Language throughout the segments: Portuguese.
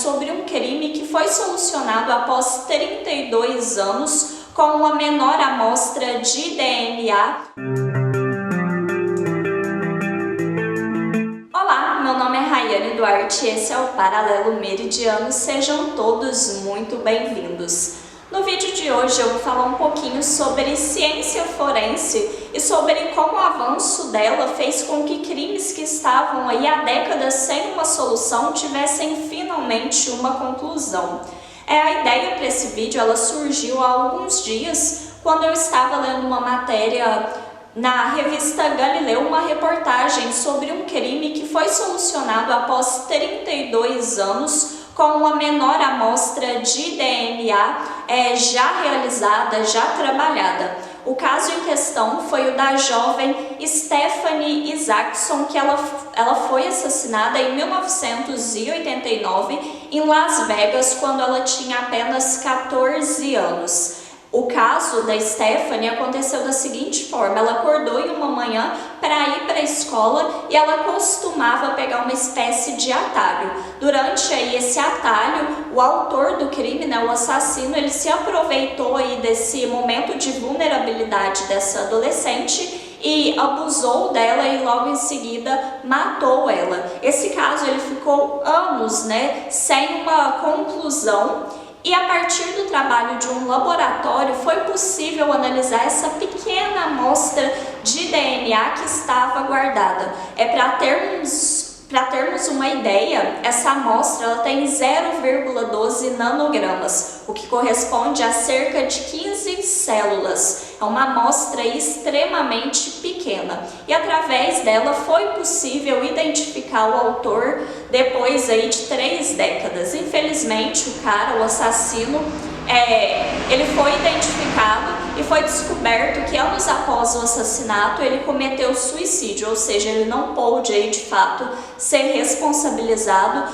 sobre um crime que foi solucionado após 32 anos com uma menor amostra de DNA. Olá, meu nome é Rayane Duarte e esse é o Paralelo Meridiano. Sejam todos muito bem-vindos. No vídeo de hoje eu vou falar um pouquinho sobre ciência forense e sobre como o avanço dela fez com que crimes que estavam aí há décadas sem uma solução tivessem finalmente uma conclusão. A ideia para esse vídeo ela surgiu há alguns dias quando eu estava lendo uma matéria na revista Galileu, uma reportagem sobre um crime que foi solucionado após 32 anos com uma menor amostra de DNA já realizada, já trabalhada. O caso em questão foi o da jovem Stephanie Isaacson, que ela foi assassinada em 1989 em Las Vegas, quando ela tinha apenas 14 anos. O caso da Stephanie aconteceu da seguinte forma: ela acordou em uma manhã para ir para a escola e ela costumava pegar uma espécie de atalho. Durante aí esse atalho, o autor do crime, o assassino, ele se aproveitou aí desse momento de vulnerabilidade dessa adolescente e abusou dela e logo em seguida matou ela. Esse caso ele ficou anos, sem uma conclusão. E a partir do trabalho de um laboratório foi possível analisar essa pequena amostra de DNA que estava guardada. Para termos uma ideia, essa amostra ela tem 0,12 nanogramas, o que corresponde a cerca de 15 células. É uma amostra extremamente pequena. E através dela foi possível identificar o autor depois aí de 3 décadas. Infelizmente, o assassino, ele foi identificado e foi descoberto que anos após o assassinato ele cometeu suicídio, ou seja, ele não pôde aí, de fato ser responsabilizado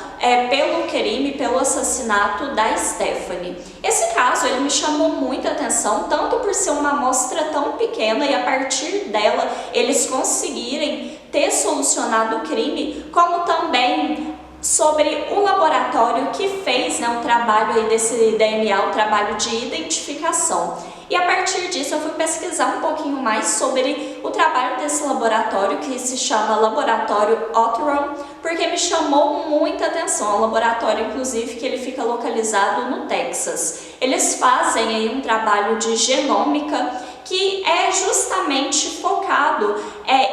pelo crime, pelo assassinato da Stephanie. Esse caso ele me chamou muita atenção, tanto por ser uma amostra tão pequena e a partir dela eles conseguirem ter solucionado o crime, como também sobre o laboratório que fez o trabalho aí desse DNA, o trabalho de identificação. E a partir disso eu fui pesquisar um pouquinho mais sobre o trabalho desse laboratório, que se chama Laboratório Othron, porque me chamou muita atenção. É um laboratório, inclusive, que ele fica localizado no Texas. Eles fazem aí um trabalho de genômica que é justamente focado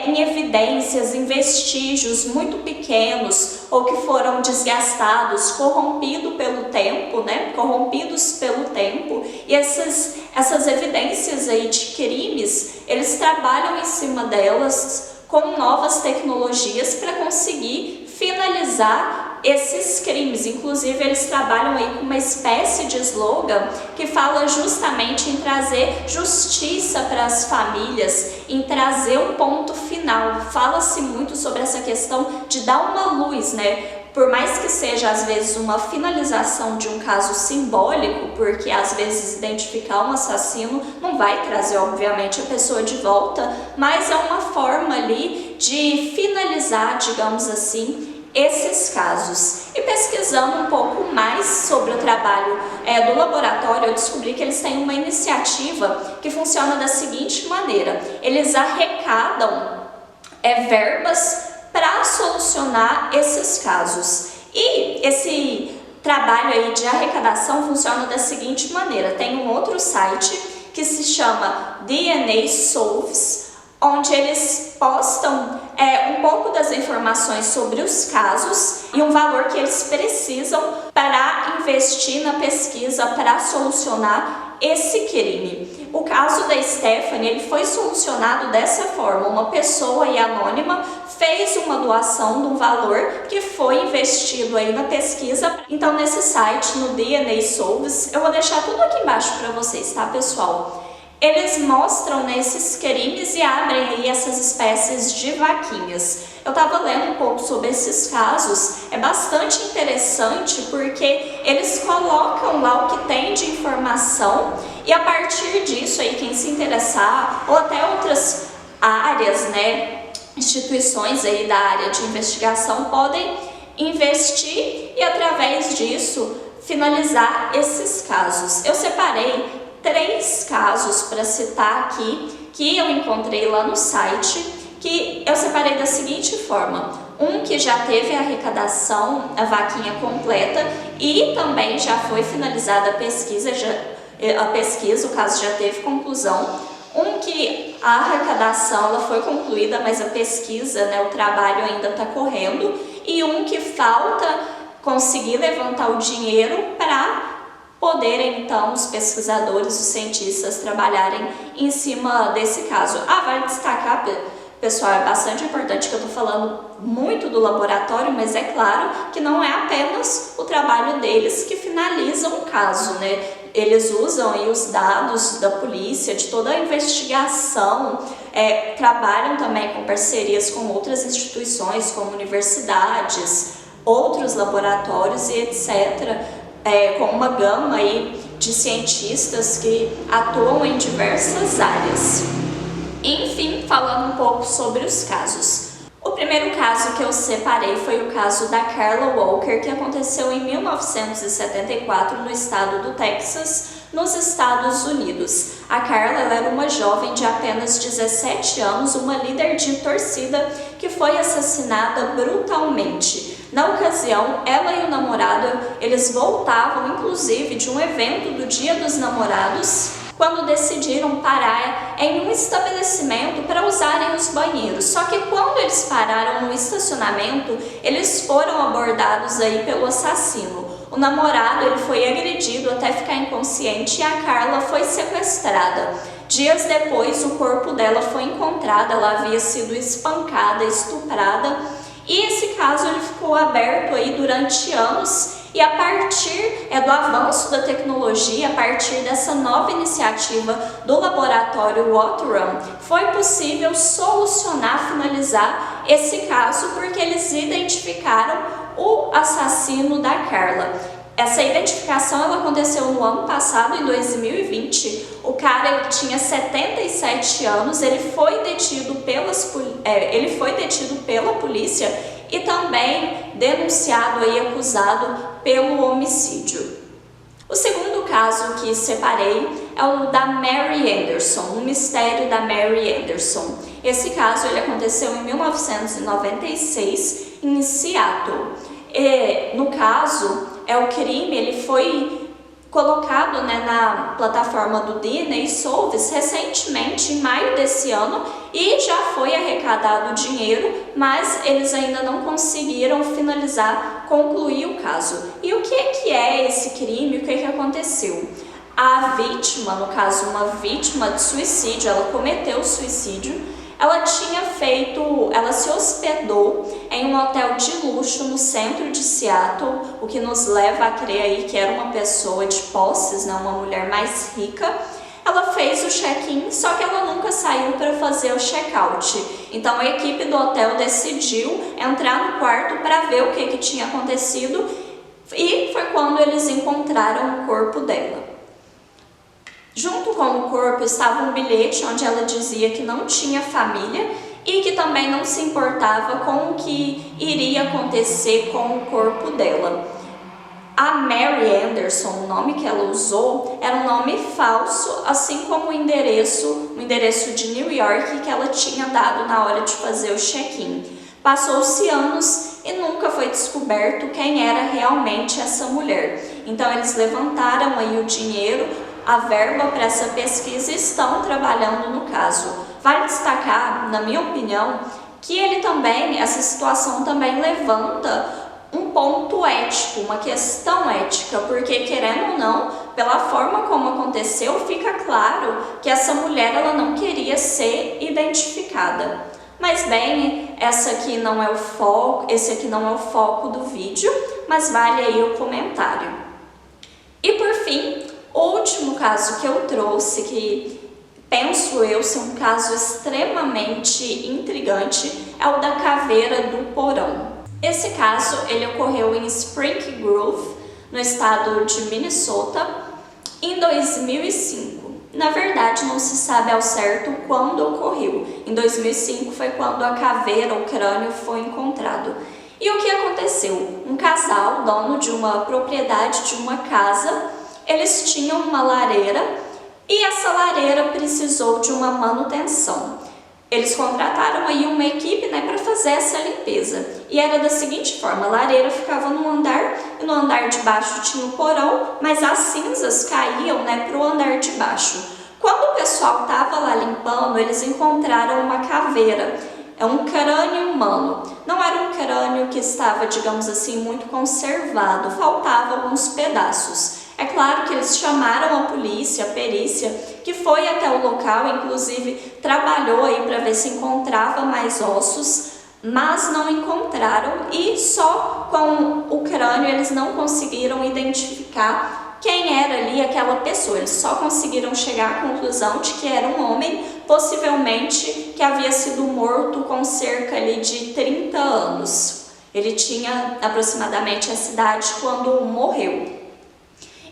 em evidências, em vestígios muito pequenos ou que foram desgastados, corrompidos pelo tempo, e essas evidências aí de crimes, eles trabalham em cima delas com novas tecnologias para conseguir finalizar esses crimes. Inclusive eles trabalham aí com uma espécie de slogan que fala justamente em trazer justiça para as famílias, em trazer um ponto final. Fala-se muito sobre essa questão de dar uma luz, por mais que seja às vezes uma finalização de um caso simbólico, porque às vezes identificar um assassino não vai trazer obviamente a pessoa de volta, mas é uma forma ali de finalizar, digamos assim, esses casos. E pesquisando um pouco mais sobre o trabalho do laboratório, eu descobri que eles têm uma iniciativa que funciona da seguinte maneira: eles arrecadam verbas para solucionar esses casos. E esse trabalho aí de arrecadação funciona da seguinte maneira: tem um outro site que se chama DNA Solves, onde eles postam um pouco das informações sobre os casos e um valor que eles precisam para investir na pesquisa para solucionar esse crime. O caso da Stephanie ele foi solucionado dessa forma: uma pessoa anônima fez uma doação de um valor que foi investido aí na pesquisa. Então nesse site, no DNA Solves, eu vou deixar tudo aqui embaixo para vocês, tá, pessoal? Eles mostram esses crimes e abrem aí essas espécies de vaquinhas. Eu estava lendo um pouco sobre esses casos, é bastante interessante porque eles colocam lá o que tem de informação e a partir disso aí quem se interessar ou até outras áreas, instituições aí da área de investigação podem investir e, através disso, finalizar esses casos. Eu separei 3 casos para citar aqui que eu encontrei lá no site, que eu separei da seguinte forma: um que já teve a arrecadação, a vaquinha completa, e também já foi finalizada a pesquisa, o caso já teve conclusão. Um que a arrecadação ela foi concluída, mas a pesquisa, né, o trabalho ainda está correndo, e um que falta conseguir levantar o dinheiro para poderem, então, os pesquisadores, os cientistas trabalharem em cima desse caso. Vale destacar, pessoal, é bastante importante que eu estou falando muito do laboratório, mas é claro que não é apenas o trabalho deles que finalizam o caso, né? Eles usam aí os dados da polícia, de toda a investigação, trabalham também com parcerias com outras instituições, como universidades, outros laboratórios e etc., com uma gama aí de cientistas que atuam em diversas áreas. Enfim, falando um pouco sobre os casos. O primeiro caso que eu separei foi o caso da Carla Walker, que aconteceu em 1974 no estado do Texas, nos Estados Unidos. A Carla era uma jovem de apenas 17 anos, uma líder de torcida que foi assassinada brutalmente. Na ocasião, ela e o namorado, eles voltavam inclusive de um evento do Dia dos Namorados, quando decidiram parar em um estabelecimento para usarem os banheiros. Só que quando eles pararam no estacionamento, eles foram abordados aí pelo assassino. O namorado ele foi agredido até ficar inconsciente e a Carla foi sequestrada. Dias depois, o corpo dela foi encontrado, ela havia sido espancada, estuprada, e esse caso ele ficou aberto aí durante anos. E a partir do avanço da tecnologia, a partir dessa nova iniciativa do laboratório Outram, foi possível solucionar, finalizar esse caso, porque eles identificaram o assassino da Carla. Essa identificação ela aconteceu no ano passado, em 2020. O cara ele tinha 77 anos, ele foi detido pela polícia e também denunciado e acusado pelo homicídio. O segundo caso que separei é o da Mary Anderson, o mistério da Mary Anderson. Esse caso ele aconteceu em 1996 em Seattle. No caso, o crime ele foi colocado, né, na plataforma do DNA Solves recentemente, em maio desse ano, e já foi arrecadado o dinheiro, mas eles ainda não conseguiram finalizar, concluir o caso. E o que é esse crime? O que aconteceu? A vítima, no caso uma vítima de suicídio, ela cometeu suicídio. Ela se hospedou em um hotel de luxo no centro de Seattle, o que nos leva a crer aí que era uma pessoa de posses, né, uma mulher mais rica. Ela fez o check-in, só que ela nunca saiu para fazer o check-out. Então a equipe do hotel decidiu entrar no quarto para ver o que tinha acontecido, e foi quando eles encontraram o corpo dela. Junto com o corpo estava um bilhete onde ela dizia que não tinha família e que também não se importava com o que iria acontecer com o corpo dela. A Mary Anderson, o nome que ela usou, era um nome falso, assim como o endereço de New York que ela tinha dado na hora de fazer o check-in. Passou-se anos e nunca foi descoberto quem era realmente essa mulher. Então eles levantaram aí o dinheiro, a verba para essa pesquisa, e estão trabalhando no caso. Vale destacar, na minha opinião, que essa situação também levanta um ponto ético, uma questão ética, porque querendo ou não, pela forma como aconteceu, fica claro que essa mulher ela não queria ser identificada. Mas bem, esse aqui não é o foco do vídeo, mas vale aí o comentário. E por fim, o último caso que eu trouxe, que penso eu ser um caso extremamente intrigante, é o da caveira do porão. Esse caso ele ocorreu em Spring Grove, no estado de Minnesota, em 2005. Na verdade, não se sabe ao certo quando ocorreu. Em 2005 foi quando a caveira, o crânio, foi encontrado. E o que aconteceu? Um casal, dono de uma propriedade, de uma casa, eles tinham uma lareira e essa lareira precisou de uma manutenção. Eles contrataram aí uma equipe, né, para fazer essa limpeza. E era da seguinte forma, a lareira ficava no andar, e no andar de baixo tinha o porão, mas as cinzas caíam, né, para o andar de baixo. Quando o pessoal estava lá limpando, eles encontraram uma caveira. É um crânio humano. Não era um crânio que estava, digamos assim, muito conservado, faltavam alguns pedaços. É claro que eles chamaram a polícia, a perícia, que foi até o local, inclusive trabalhou aí para ver se encontrava mais ossos, mas não encontraram e só com o crânio eles não conseguiram identificar quem era ali aquela pessoa. Eles só conseguiram chegar à conclusão de que era um homem, possivelmente que havia sido morto com cerca ali de 30 anos. Ele tinha aproximadamente essa idade quando morreu.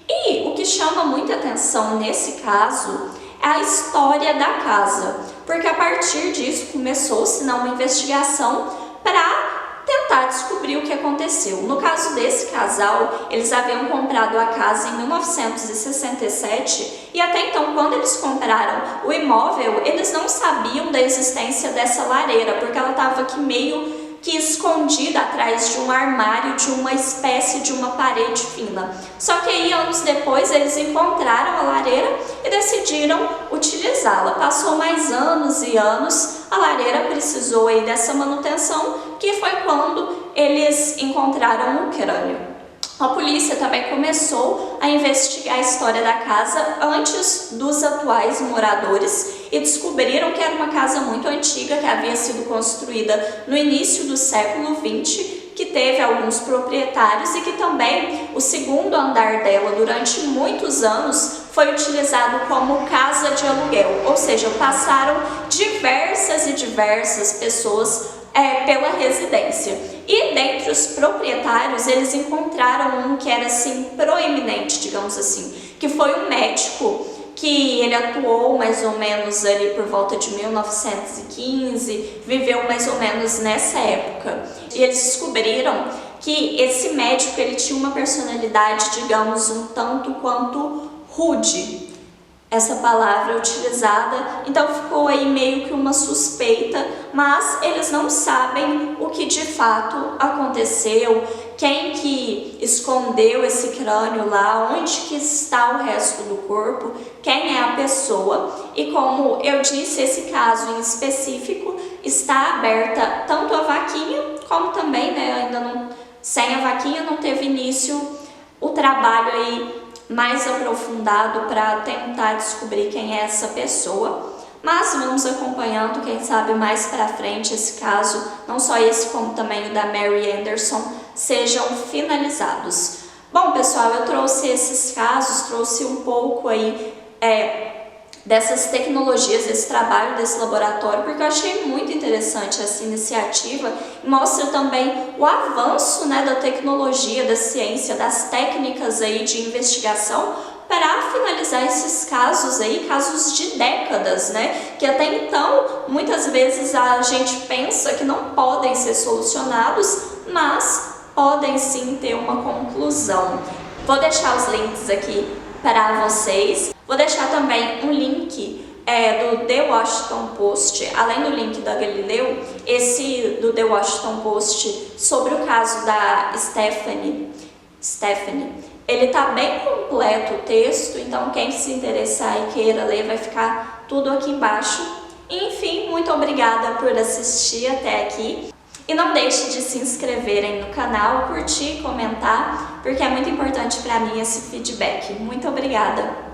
E o que chama muita atenção nesse caso é a história da casa, porque a partir disso começou-se uma investigação para tentar descobrir o que aconteceu. No caso desse casal, eles haviam comprado a casa em 1967 e até então, quando eles compraram o imóvel, eles não sabiam da existência dessa lareira, porque ela estava aqui meio que escondida atrás de um armário, de uma espécie de uma parede fina. Só que aí, anos depois, eles encontraram a lareira e decidiram utilizá-la. Passou mais anos e anos, a lareira precisou aí dessa manutenção, que foi quando eles encontraram o crânio. A polícia também começou a investigar a história da casa antes dos atuais moradores e descobriram que era uma casa muito antiga, que havia sido construída no início do século XX, que teve alguns proprietários e que também o segundo andar dela durante muitos anos foi utilizado como casa de aluguel, ou seja, passaram diversas e diversas pessoas pela residência. E dentre os proprietários, eles encontraram um que era assim proeminente, digamos assim, que foi um médico que ele atuou mais ou menos ali por volta de 1915, viveu mais ou menos nessa época. E eles descobriram que esse médico ele tinha uma personalidade, digamos, um tanto quanto rude. Essa palavra é utilizada, então ficou aí meio que uma suspeita, mas eles não sabem o que de fato aconteceu, quem que escondeu esse crânio lá, onde que está o resto do corpo, quem é a pessoa. E como eu disse, esse caso em específico está aberta tanto a vaquinha, como também, né, ainda não, sem a vaquinha não teve início o trabalho aí mais aprofundado para tentar descobrir quem é essa pessoa, mas vamos acompanhando, quem sabe mais para frente esse caso, não só esse como também o da Mary Anderson, sejam finalizados. Bom, pessoal, eu trouxe esses casos, trouxe um pouco aí dessas tecnologias, desse trabalho desse laboratório, porque eu achei muito interessante essa iniciativa e mostra também o avanço, né, da tecnologia, da ciência, das técnicas aí de investigação para finalizar esses casos aí, casos de décadas, né, que até então muitas vezes a gente pensa que não podem ser solucionados, mas podem sim ter uma conclusão. Vou deixar os links aqui para vocês. Vou deixar também um link do The Washington Post, além do link da Galileu, esse do The Washington Post sobre o caso da Stephanie. Ele tá bem completo o texto, então quem se interessar e queira ler vai ficar tudo aqui embaixo. Enfim, muito obrigada por assistir até aqui. E não deixe de se inscreverem no canal, curtir, comentar, porque é muito importante para mim esse feedback. Muito obrigada!